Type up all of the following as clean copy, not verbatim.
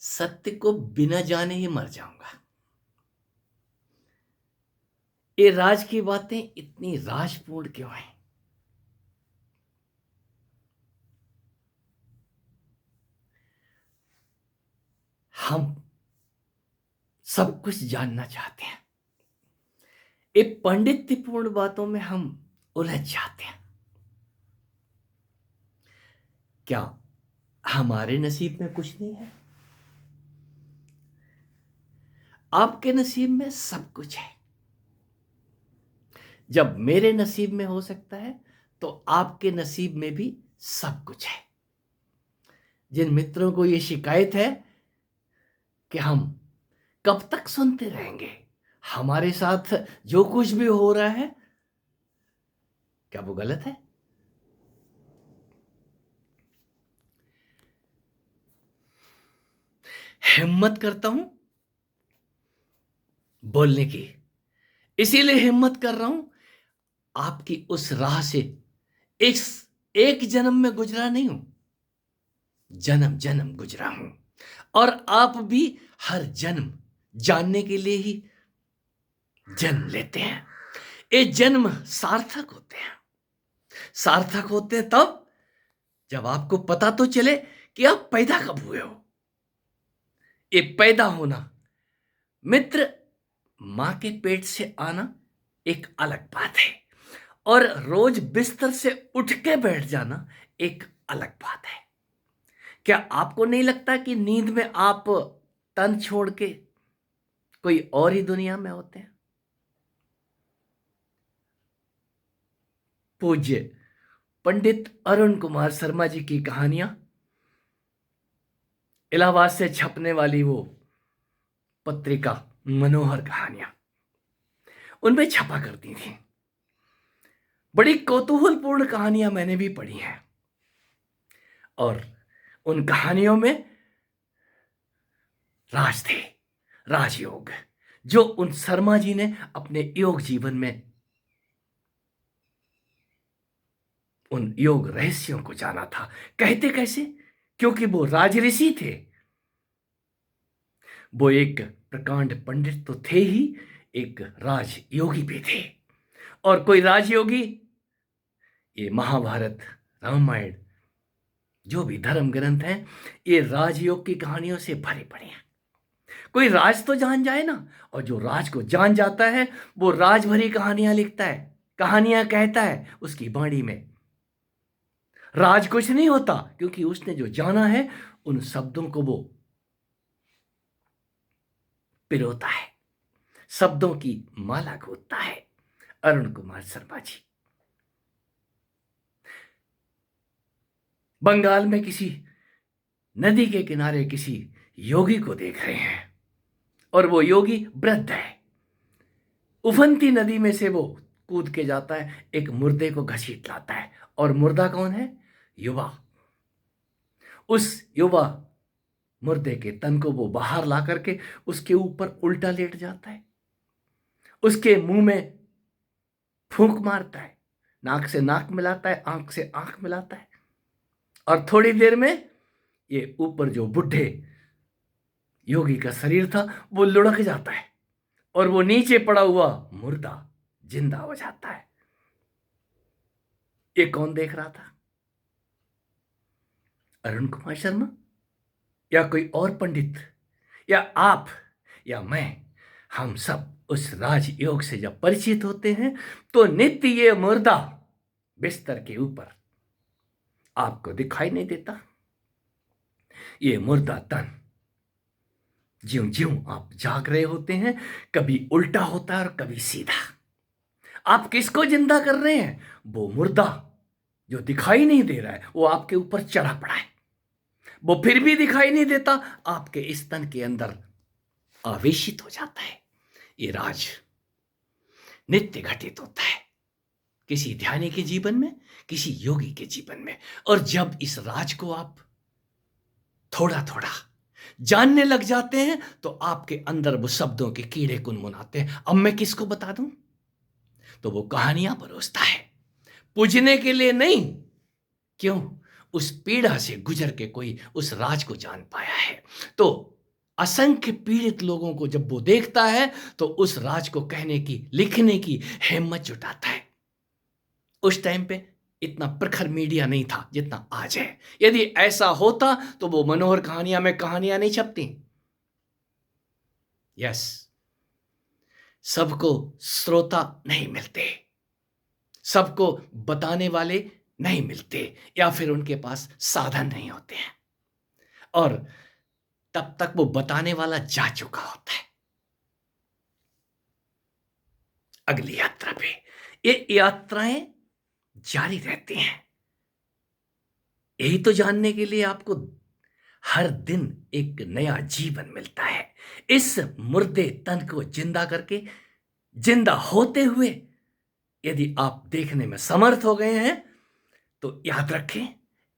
सत्य को बिना जाने ही मर जाऊंगा। ये राज की बातें इतनी राजपूर्ण क्यों हैं? हम सब कुछ जानना चाहते हैं। ये पंडित्यपूर्ण बातों में हम उलझ जाते हैं। क्या हमारे नसीब में कुछ नहीं है? आपके नसीब में सब कुछ है। जब मेरे नसीब में हो सकता है तो आपके नसीब में भी सब कुछ है। जिन मित्रों को ये शिकायत है कि हम कब तक सुनते रहेंगे, हमारे साथ जो कुछ भी हो रहा है, क्या वो गलत है? हिम्मत करता हूं बोलने की, इसीलिए हिम्मत कर रहा हूं। आपकी उस राह से एक एक जन्म में गुजरा नहीं हूं, जन्म जन्म गुजरा हूं। और आप भी हर जन्म जानने के लिए ही जन्म लेते हैं। ये जन्म सार्थक होते हैं। सार्थक होते हैं तब जब आपको पता तो चले कि आप पैदा कब हुए हो। ये पैदा होना, मित्र, मां के पेट से आना एक अलग बात है, और रोज बिस्तर से उठ के बैठ जाना एक अलग बात है। क्या आपको नहीं लगता कि नींद में आप तन छोड़ के कोई और ही दुनिया में होते हैं? पूज्य पंडित अरुण कुमार शर्मा जी की कहानियां, इलाहाबाद से छपने वाली वो पत्रिका मनोहर कहानियां, उनमें छपा करती थी। बड़ी कौतूहलपूर्ण कहानियां मैंने भी पढ़ी हैं, और उन कहानियों में राज थे, राजयोग, जो उन शर्मा जी ने अपने योग जीवन में उन योग रहस्यों को जाना था। कहते कैसे? क्योंकि वो राजऋषि थे। वो एक प्रकांड पंडित तो थे ही, एक राजयोगी भी थे। और कोई राजयोगी, ये महाभारत, रामायण, जो भी धर्म ग्रंथ हैं, ये राजयोग की कहानियों से भरे पड़े हैं। कोई राज तो जान जाए ना, और जो राज को जान जाता है वो राज भरी कहानियां लिखता है, कहानियां कहता है। उसकी वाणी में राज कुछ नहीं होता, क्योंकि उसने जो जाना है उन शब्दों को वो पिरोता है, शब्दों की माला गूंथता है। अरुण कुमार शर्मा जी बंगाल में किसी नदी के किनारे किसी योगी को देख रहे हैं, और वो योगी वृद्ध है। उफनती नदी में से वो कूद के जाता है, एक मुर्दे को घसीट लाता है। और मुर्दा कौन है? युवा। उस युवा मुर्दे के तन को वो बाहर ला करके उसके ऊपर उल्टा लेट जाता है, उसके मुंह में फूंक मारता है, नाक से नाक मिलाता है, आंख से आंख मिलाता है, और थोड़ी देर में ये ऊपर जो बुढ़े योगी का शरीर था वो लुढ़क जाता है, और वो नीचे पड़ा हुआ मुर्दा जिंदा हो जाता है। ये कौन देख रहा था? अरुण कुमार शर्मा, या कोई और पंडित, या आप, या मैं? हम सब उस राजयोग से जब परिचित होते हैं तो नित्य ये मुर्दा बिस्तर के ऊपर आपको दिखाई नहीं देता। ये मुर्दा तन ज्यों ज्यों आप जाग रहे होते हैं, कभी उल्टा होता है और कभी सीधा। आप किसको जिंदा कर रहे हैं? वो मुर्दा जो दिखाई नहीं दे रहा है वो आपके ऊपर चढ़ा पड़ा है, वो फिर भी दिखाई नहीं देता, आपके स्तन के अंदर आवेशित हो जाता है। ये राज नित्य घटित होता है, किसी ध्यानी के जीवन में, किसी योगी के जीवन में। और जब इस राज को आप थोड़ा थोड़ा जानने लग जाते हैं तो आपके अंदर वो शब्दों के कीड़े कुनमुनाते हैं। अब मैं किसको बता दूं? तो वो कहानियां परोसता है, पूजने के लिए नहीं। क्यों? उस पीड़ा से गुजर के कोई उस राज को जान पाया है। तो असंख्य पीड़ित लोगों को जब वो देखता है तो उस राज को कहने की, लिखने की हिम्मत जुटाता है। उस टाइम पे इतना प्रखर मीडिया नहीं था जितना आज है। यदि ऐसा होता तो वो मनोहर कहानियां में कहानियां नहीं छपती। यस, सबको श्रोता नहीं मिलते, सबको बताने वाले नहीं मिलते, या फिर उनके पास साधन नहीं होते हैं, और तब तक वो बताने वाला जा चुका होता है अगली यात्रा पे। ये यात्राएं जारी रहती हैं। यही तो जानने के लिए आपको हर दिन एक नया जीवन मिलता है। इस मुर्दे तन को जिंदा करके, जिंदा होते हुए यदि आप देखने में समर्थ हो गए हैं तो याद रखें,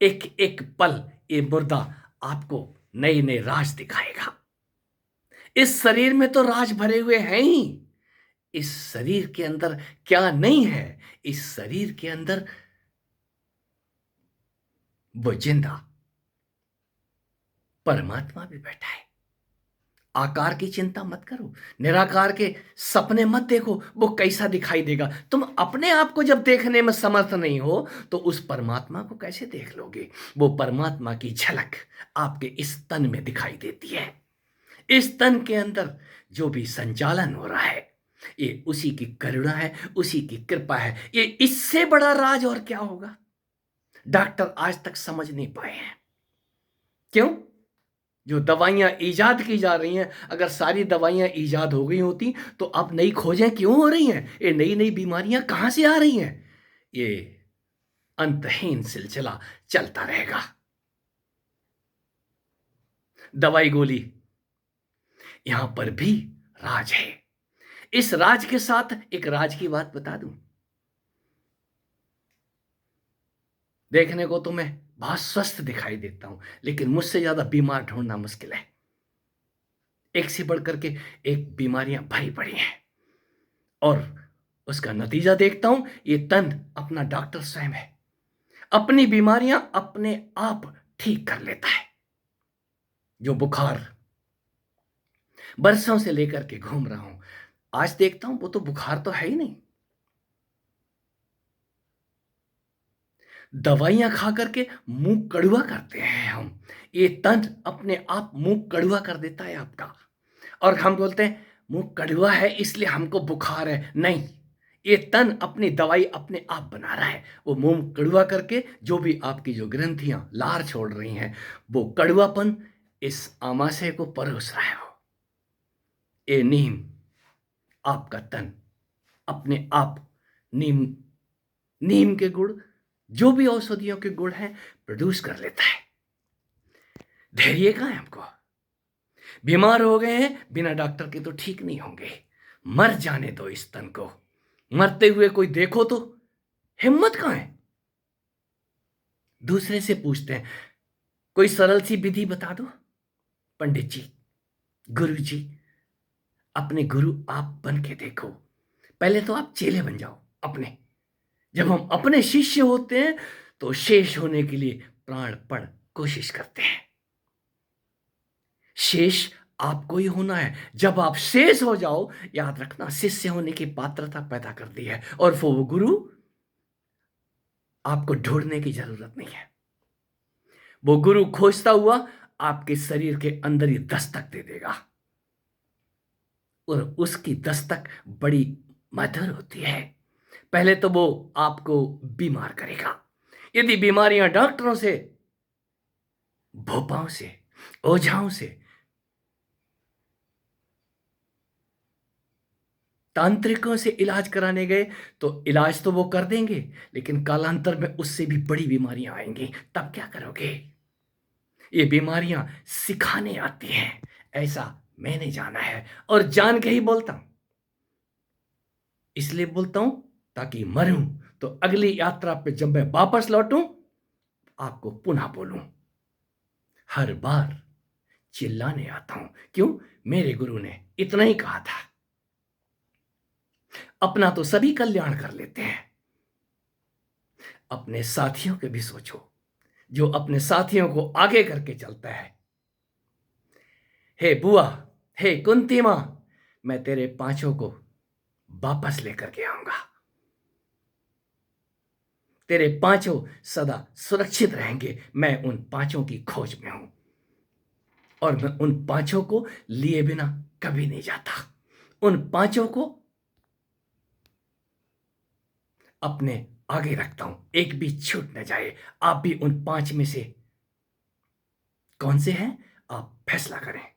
एक एक पल ये मुर्दा आपको नए नए राज दिखाएगा। इस शरीर में तो राज भरे हुए हैं ही। इस शरीर के अंदर क्या नहीं है? इस शरीर के अंदर वो जिंदा परमात्मा भी बैठा है। आकार की चिंता मत करो, निराकार के सपने मत देखो, वो कैसा दिखाई देगा। तुम अपने आप को जब देखने में समर्थ नहीं हो तो उस परमात्मा को कैसे देख लोगे? वो परमात्मा की झलक आपके इस तन में दिखाई देती है। इस तन के अंदर जो भी संचालन हो रहा है ये उसी की करुणा है, उसी की कृपा है। ये इससे बड़ा राज और क्या होगा? डॉक्टर आज तक समझ नहीं पाए हैं। क्यों? जो दवाइयां ईजाद की जा रही हैं, अगर सारी दवाइयां ईजाद हो गई होती तो अब नई खोजें क्यों हो रही हैं? ये नई नई बीमारियां कहां से आ रही हैं? ये अंतहीन सिलसिला चलता रहेगा। दवाई गोली, यहां पर भी राज है। इस राज के साथ एक राज की बात बता दूं। देखने को तो मैं बहुत स्वस्थ दिखाई देता हूं, लेकिन मुझसे ज्यादा बीमार ढूंढना मुश्किल है। एक से बढ़कर के एक बीमारियां भरी पड़ी हैं, और उसका नतीजा देखता हूं, ये तन अपना डॉक्टर स्वयं है। अपनी बीमारियां अपने आप ठीक कर लेता है। जो बुखार बरसों से लेकर के घूम रहा हूं, आज देखता हूं वो तो बुखार तो है ही नहीं। दवाइयां खा करके मुंह कड़वा करते हैं हम। ये तन अपने आप मुंह कड़वा कर देता है आपका, और हम बोलते हैं मुंह कड़वा है इसलिए हमको बुखार है। नहीं, ये तन अपनी दवाई अपने आप बना रहा है। वो मुंह कड़वा करके जो भी आपकी जो ग्रंथियां लार छोड़ रही हैं, वो कड़वापन इस आमाशय को परोस रहा है। वो ये नीम, आपका तन अपने आप नीम, नीम के गुण, जो भी औषधियों के गुण हैं, प्रोड्यूस कर लेता है। धैर्य कहाँ है हमको? बीमार हो गए हैं, बिना डॉक्टर के तो ठीक नहीं होंगे। मर जाने दो इस तन को। मरते हुए कोई देखो तो हिम्मत कहाँ है? दूसरे से पूछते हैं, कोई सरल सी विधि बता दो। पंडित जी, गुरु जी, अपने गुरु आप बन के देखो। पहले तो आप चेले बन जाओ अपने। जब हम अपने शिष्य होते हैं तो शेष होने के लिए प्राणपण कोशिश करते हैं। शेष आपको ही होना है। जब आप शेष हो जाओ, याद रखना, शिष्य होने की पात्रता पैदा कर दी है, और वो गुरु आपको ढूंढने की जरूरत नहीं है। वो गुरु खोजता हुआ आपके शरीर के अंदर ही दस्तक दे देगा, और उसकी दस्तक बड़ी मधुर होती है। पहले तो वो आपको बीमार करेगा। यदि बीमारियां डॉक्टरों से, भोपाओं से, ओझाओं से, तांत्रिकों से इलाज कराने गए तो इलाज तो वो कर देंगे, लेकिन कालांतर में उससे भी बड़ी बीमारियां आएंगी। तब क्या करोगे? ये बीमारियां सिखाने आती हैं, ऐसा मैंने जाना है, और जान के ही बोलता हूं। इसलिए बोलता हूं ताकि मरूं तो अगली यात्रा पे जब मैं वापस लौटूं आपको पुनः बोलूं। हर बार चिल्लाने आता हूं। क्यों? मेरे गुरु ने इतना ही कहा था। अपना तो सभी कल्याण कर लेते हैं, अपने साथियों के भी सोचो। जो अपने साथियों को आगे करके चलता है, हे बुआ, हे कुंती माँ, मैं तेरे पांचों को वापस लेकर के आऊंगा। तेरे पांचों सदा सुरक्षित रहेंगे। मैं उन पांचों की खोज में हूं और मैं उन पांचों को लिए बिना कभी नहीं जाता। उन पांचों को अपने आगे रखता हूं, एक भी छूट न जाए। आप भी उन पांच में से कौन से हैं, आप फैसला करें।